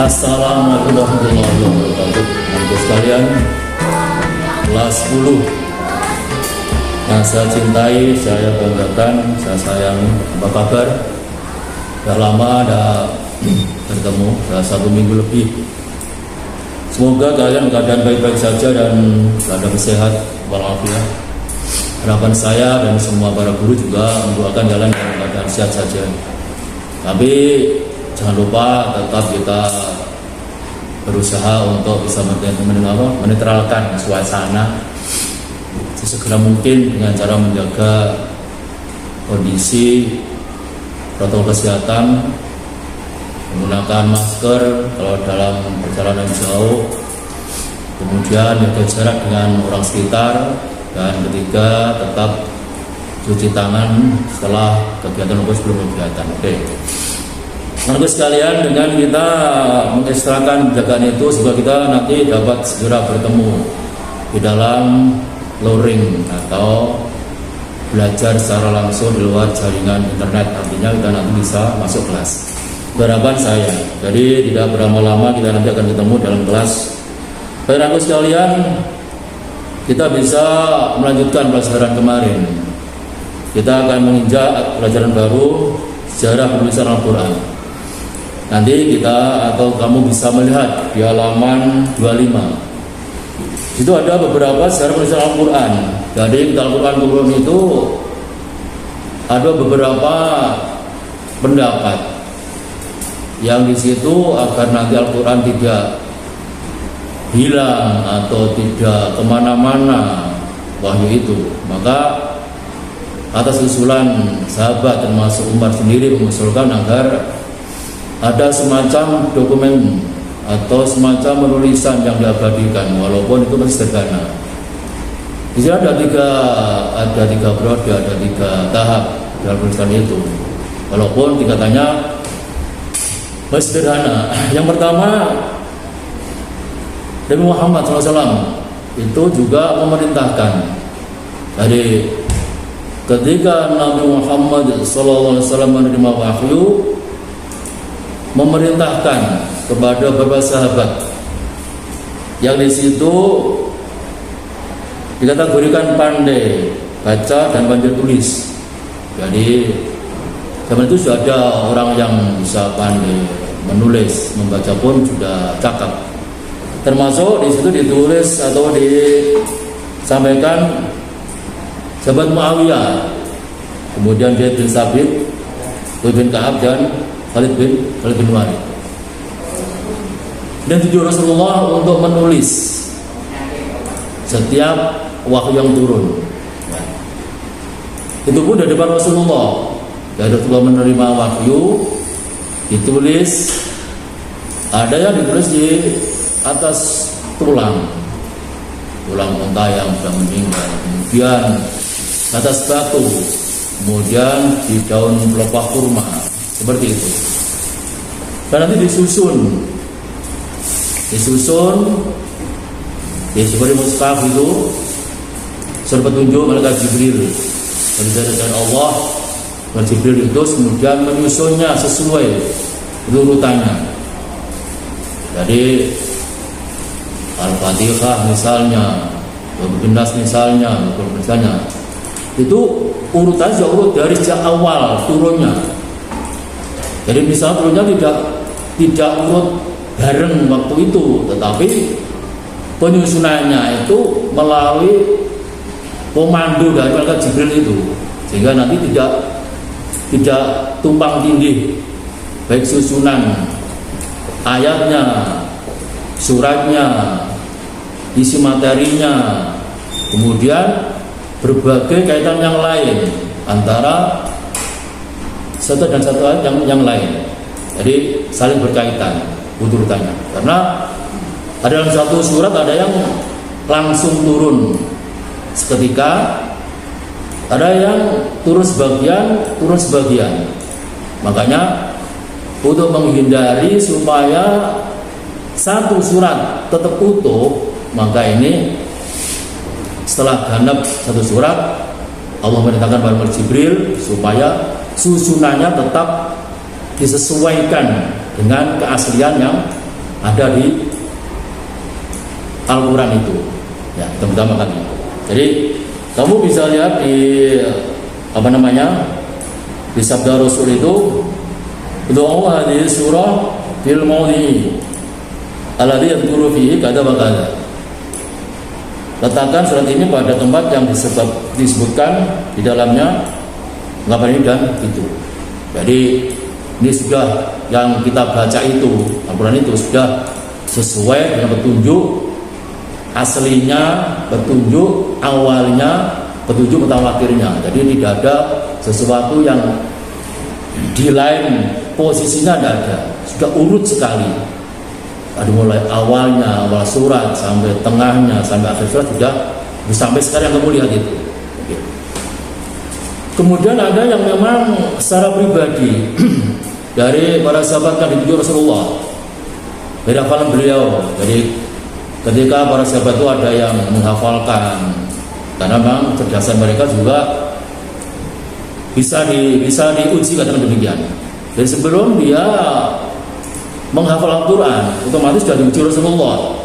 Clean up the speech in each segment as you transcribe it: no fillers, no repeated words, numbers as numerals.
Assalamualaikum warahmatullahi wabarakatuh. Teman-teman sekalian, kelas 10 yang saya cintai, saya banggakan, saya sayangi. Apa kabar? Sudah lama ada bertemu, sudah 1 minggu lebih. Semoga kalian keadaan baik-baik saja dan keadaan sehat walafiat. Harapan saya dan semua para guru juga mendoakan jalan dalam keadaan sehat saja. Tapi jangan lupa tetap kita berusaha untuk bisa menetralkan suasana sesegera mungkin dengan cara menjaga kondisi protokol kesehatan, menggunakan masker kalau dalam perjalanan jauh, kemudian jaga jarak dengan orang sekitar, dan ketiga tetap cuci tangan setelah kegiatan maupun sebelum kegiatan. Oke. Teman-teman sekalian, dengan kita mengestrakan penjagaan itu sehingga kita nanti dapat segera bertemu di dalam luring atau belajar secara langsung di luar jaringan internet. Artinya kita nanti bisa masuk kelas. Harapan saya, jadi tidak berlama-lama kita nanti akan ketemu dalam kelas. Teman-teman sekalian, kita bisa melanjutkan pelajaran kemarin. Kita akan menginjak pelajaran baru, sejarah penulisan Al-Quran. Nanti kita atau kamu bisa melihat di halaman 25. Itu ada beberapa sejarah penulisan Al-Quran. Jadi Al-Quran itu ada beberapa pendapat yang di situ agar nanti Al-Quran tidak hilang atau tidak kemana-mana wahyu itu. Maka atas usulan sahabat termasuk Umar sendiri mengusulkan agar ada semacam dokumen atau semacam penulisan yang diabadikan, walaupun itu masih sederhana. Di sini ada tiga periode, ada 3 tahap dalam penulisan itu, walaupun tingkatannya masih sederhana. Yang pertama, Nabi Muhammad SAW itu juga memerintahkan. Jadi ketika Nabi Muhammad SAW menerima wahyu, memerintahkan kepada beberapa sahabat yang di situ dikategorikan pandai baca dan pandai tulis. Jadi zaman itu sudah ada orang yang bisa pandai menulis, membaca pun sudah cakap. Termasuk di situ ditulis atau disampaikan sahabat Muawiyah, kemudian Zaid bin Sabit, bin Ka'ab, dan Khalid bin Walid. Dan tujuan Rasulullah untuk menulis setiap wahyu yang turun. Itu pun dari depan Rasulullah. Dari Rasulullah menerima wahyu, ditulis. Ada yang ditulis di atas tulang unta yang sudah meninggal, kemudian atas batu, kemudian di daun pelepah kurma, seperti itu. Dan nanti disusun ya, seperti mushaf itu surat petunjuk malaikat Jibril dari Allah. Jibril itu kemudian menyusunnya sesuai urutannya. Jadi Al-Fatihah misalnya, Al-Nas misalnya, itu urutannya urut dari sejak awal turunnya. Jadi misalnya turunnya tidak urut bareng waktu itu, tetapi penyusunannya itu melalui komando dari malaikat Jibril itu, sehingga nanti tidak tumpang tindih, baik susunan ayatnya, suratnya, isi materinya, kemudian berbagai kaitan yang lain antara satu dan satu ayat yang lain. Jadi saling berkaitan urutannya. Karena ada dalam satu surat ada yang langsung turun seketika, ada yang turun sebagian. Makanya untuk menghindari supaya satu surat tetap utuh, maka ini setelah ganap satu surat, Allah merintahkan kepada Jibril supaya susunannya tetap disesuaikan dengan keaslian ada di Al-Quran itu. Ya, itu pertama kali. Jadi kamu bisa lihat di di sabda Rasul itu, doa hadhihi surah fil mawdi'i alladhi yadhkuru fihi kada wa kada. Letakkan surat ini pada tempat yang disebutkan di dalamnya ini dan itu. Jadi ini sudah yang kita baca itu, Al-Quran itu sudah sesuai dengan petunjuk aslinya, petunjuk awalnya, petunjuk mutawatirnya. Jadi tidak ada sesuatu yang di lain posisinya, tidak ada. Sudah urut sekali. Ada mulai awalnya, awal surat sampai tengahnya, sampai akhir surat sudah sampai sekarang kamu lihat itu. Oke. Kemudian ada yang memang secara pribadi dari para sahabat Nabi Rasulullah, dari hafalan beliau. Jadi ketika para sahabat itu ada yang menghafalkan, karena memang kecerdasan mereka juga bisa diuji katakan demikian. Jadi sebelum dia menghafal Al-Quran, otomatis sudah diuji Rasulullah.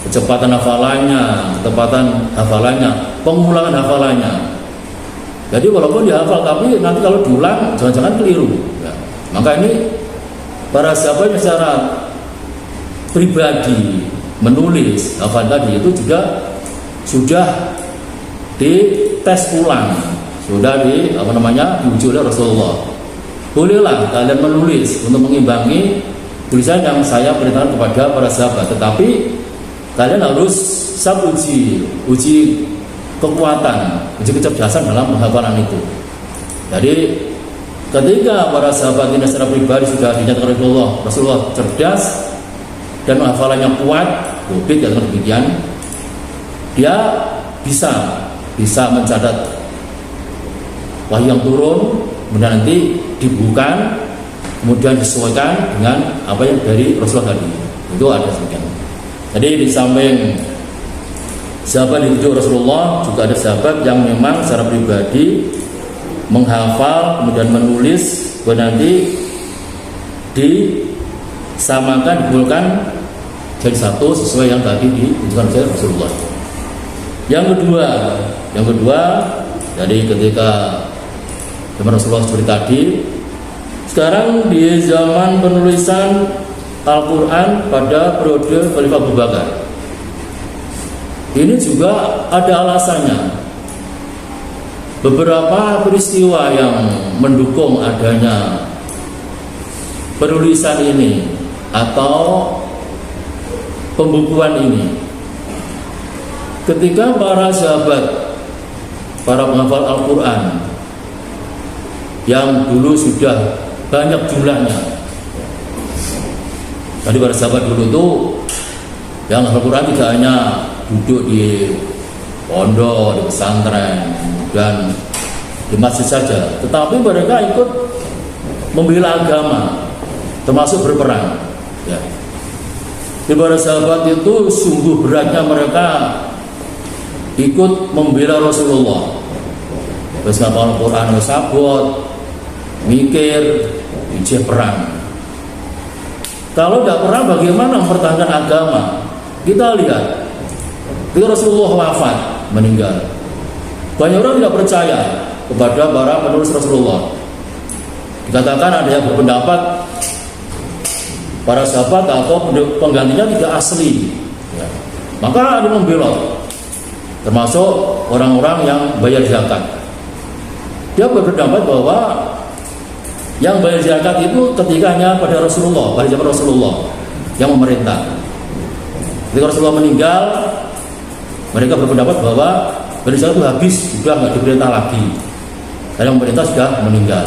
Kecepatan hafalannya, ketepatan hafalannya, pengulangan hafalannya. Jadi walaupun dihafal, tapi nanti kalau diulang jangan-jangan keliru. Ya. Maka ini para sahabat secara pribadi menulis hafal tadi itu juga sudah dites ulang, sudah diuji oleh Rasulullah. Bolehlah kalian menulis untuk mengimbangi tulisan yang saya perintahkan kepada para sahabat, tetapi kalian harus uji kekuatan, uji kecerdasan dalam penghafalan itu. Jadi ketika para sahabat ini secara pribadi sudah dinyatakan Rasulullah cerdas dan hafalannya kuat, bobit dan demikian, dia bisa mencatat wahyu yang turun, kemudian nanti dibuka, kemudian disesuaikan dengan apa yang dari Rasulullah tadi. Itu ada sebagian. Jadi di samping sahabat ditunjuk Rasulullah, juga ada sahabat yang memang secara pribadi menghafal kemudian menulis, kemudian nanti disamakan, dikumpulkan jadi satu sesuai yang tadi ditunjukkan oleh Rasulullah. Yang kedua, jadi ketika zaman Rasulullah seperti tadi, sekarang di zaman penulisan Al-Quran pada periode Khalifah Abu Bakar, ini juga ada alasannya. Beberapa peristiwa yang mendukung adanya penulisan ini atau pembukuan ini, ketika para sahabat, para penghafal Al-Quran yang dulu sudah banyak jumlahnya, jadi para sahabat dulu itu yang Al-Quran tidak hanya duduk di pondok, di pesantren dan di masjid saja, tetapi mereka ikut membela agama, termasuk berperang. Ya. Di para sahabat itu sungguh beratnya mereka ikut membela Rasulullah. Terus ngapal Al-Quran, sabot, mikir, ijeh perang. Kalau tidak perang, bagaimana mempertahankan agama? Kita lihat, ketika Rasulullah wafat, meninggal, banyak orang tidak percaya kepada para penulis Rasulullah. Dikatakan ada yang berpendapat para sahabat atau penggantinya tidak asli. Ya. Maka ada membelot, termasuk orang-orang yang bayar zakat. Dia berpendapat bahwa yang bayar zakat itu ketika hanya pada Rasulullah, pada zaman Rasulullah yang memerintah. Ketika Rasulullah meninggal, mereka berpendapat bahwa bayar zakat itu habis, sudah nggak diperintah lagi, karena pemerintah sudah meninggal.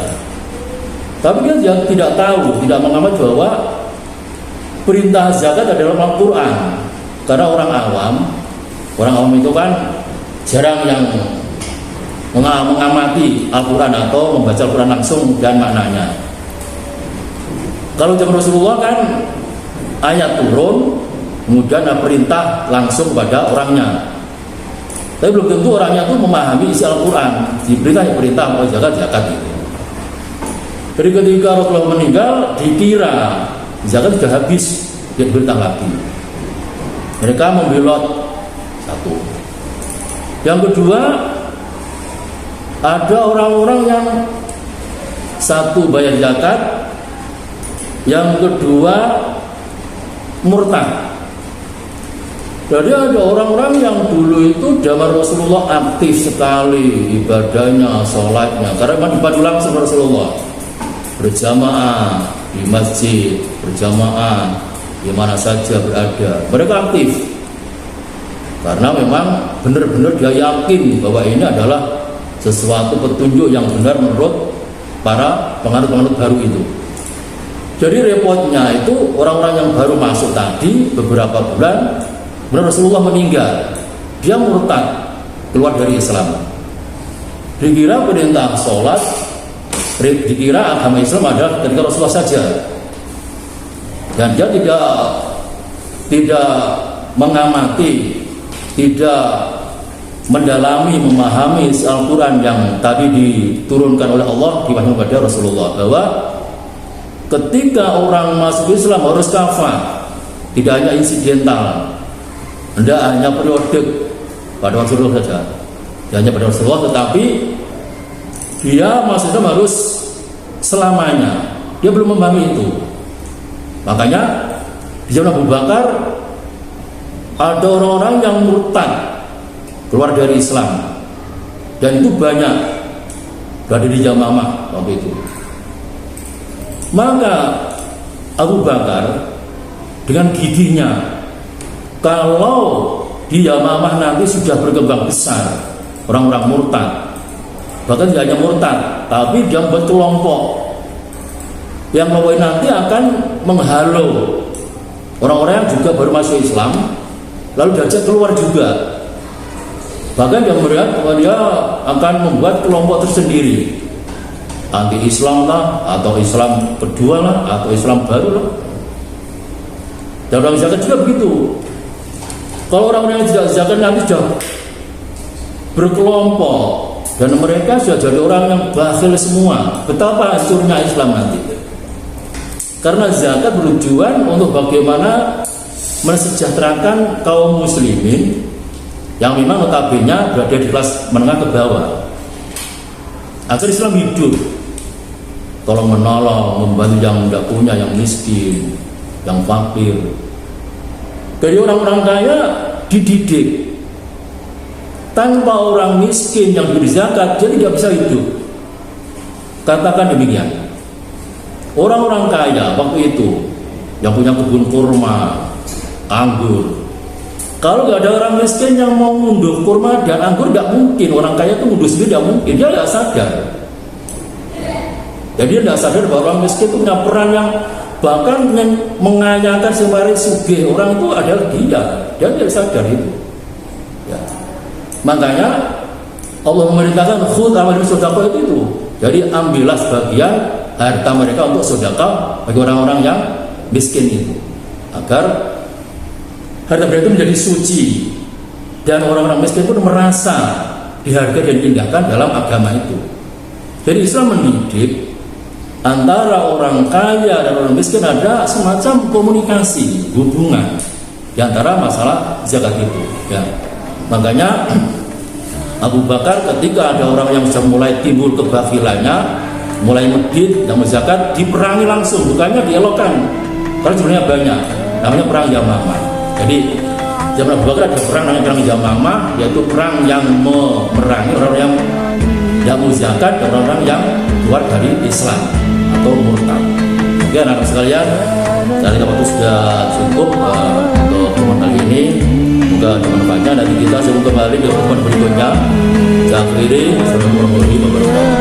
Tapi dia tidak tahu, tidak mengamati bahwa perintah zakat adalah Al-Quran. Karena orang awam itu kan jarang yang mengamati Al-Quran atau membaca Al-Quran langsung dan maknanya. Kalau zaman Rasulullah kan ayat turun, kemudian ada perintah langsung pada orangnya. Tapi belum tentu orangnya itu memahami isi Al-Quran. Diperintah mau zakat itu. Jadi ketika Rasulullah meninggal, dikira zakat sudah habis, dia diberi lagi. Mereka membelot satu. Yang kedua, ada orang-orang yang satu bayar zakat, yang kedua murtad. Jadi ada orang-orang yang dulu itu zaman Rasulullah aktif sekali ibadahnya, sholatnya, karena memang dipandu langsung Rasulullah, berjamaah di masjid, berjamaah di mana saja berada, mereka aktif karena memang benar-benar dia yakin bahwa ini adalah sesuatu petunjuk yang benar menurut para penganut-penganut baru itu. Jadi repotnya itu orang-orang yang baru masuk tadi beberapa bulan, benar Rasulullah meninggal, dia murtad, keluar dari Islam. Dikira perintah sholat, dikira agama Islam adalah ketika Rasulullah saja, dan dia tidak mengamati, tidak mendalami, memahami Al-Quran yang tadi diturunkan oleh Allah diwahyukan kepada Rasulullah, bahwa ketika orang masuk Islam harus kafah, tidak hanya insidental, tidak hanya periode pada Rasulullah saja, tidak hanya pada Rasulullah, tetapi dia masuk Islam harus selamanya. Dia belum memahami itu. Makanya di zaman Abu Bakar ada orang-orang yang murtad, keluar dari Islam, dan itu banyak berada di Yamamah waktu itu. Maka Abu Bakar dengan giginya, kalau di Yamamah nanti sudah berkembang besar orang-orang murtad, bahkan tidak hanya murtad, tapi dia membuat kelompok yang nanti akan menghalau orang-orang yang juga baru masuk Islam, lalu diajak keluar juga. Bahkan dia melihat bahwa dia akan membuat kelompok tersendiri, anti Islam lah, atau Islam kedua lah, atau Islam baru lah. Dan orang zakat juga begitu. Kalau orang-orang yang tidak zakat nanti sudah berkelompok, dan mereka sudah jadi orang yang bakhil semua, betapa hancurnya Islam nanti. Karena zakat bertujuan untuk bagaimana mensejahterakan kaum muslimin yang memang notabene berada di kelas menengah ke bawah, agar Islam hidup, tolong menolong, membantu yang tidak punya, yang miskin, yang fakir. Dari orang-orang kaya dididik. Tanpa orang miskin yang beri zakat, jadi tidak bisa hidup. Katakan demikian. Orang-orang kaya waktu itu yang punya kebun kurma, anggur, kalau nggak ada orang miskin yang mau ngunduh kurma dan anggur, nggak mungkin. Orang kaya itu ngunduh sendiri nggak mungkin, dia nggak sadar. Jadi dia nggak sadar bahwa orang miskin itu punya peran yang bahkan mengayakan semari sugih orang itu adalah dia tidak sadar itu. Ya. Makanya Allah memerintahkan khudh amwalahum shadaqah itu. Jadi ambillah sebagian harta mereka untuk sedekah bagi orang-orang yang miskin itu, agar harta mereka itu menjadi suci dan orang-orang miskin pun merasa dihargai dan diindahkan dalam agama itu. Jadi Islam mendidik antara orang kaya dan orang miskin, ada semacam komunikasi, hubungan di antara masalah zakat itu. Ya. Makanya Abu Bakar ketika ada orang yang sudah mulai timbul kebakhilannya, mulai medit dan zakat, diperangi langsung, bukannya dielokkan, karena jumlahnya banyak, namanya perang Yamamah. Jadi zaman Abu Bakar ada perang namanya perang Yamamah, yaitu perang yang memerangi orang yang tidak mau zakat dan orang-orang yang keluar dari Islam atau murtad. Oke anak-anak sekalian, dari waktu sudah cukup untuk pertemuan kali ini. Semoga bermanfaatnya. Nanti kita sebelum kembali di pertemuan berikutnya. Saya akhiri. Assalamualaikum warahmatullahi wabarakatuh.